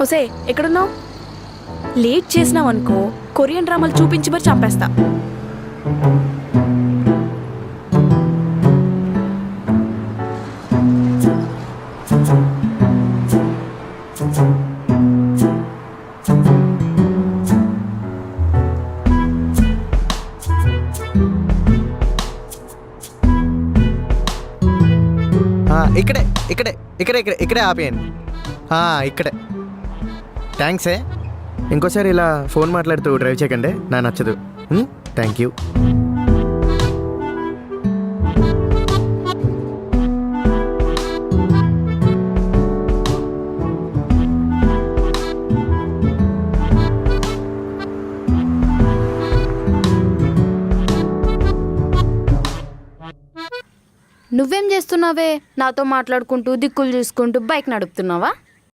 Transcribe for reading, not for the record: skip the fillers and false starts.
ఒసే ఎక్కడున్నావు? లేట్ చేసినావు అనుకో కొరియన్ డ్రామాలు చూపించి మరి చంపేస్తా. ఇక్కడే ఇక్కడే ఇక్కడే ఇక్కడే ఇక్కడే ఆపేయండి. ఇక్కడే. థ్యాంక్సే. ఇంకోసారి ఇలా ఫోన్ మాట్లాడుతూ డ్రైవ్ చేయకండి, నా నచ్చదు. Thank you. నువ్వేం చేస్తున్నావే? నాతో మాట్లాడుకుంటూ దిక్కులు చూసుకుంటూ బైక్ నడుపుతున్నావా?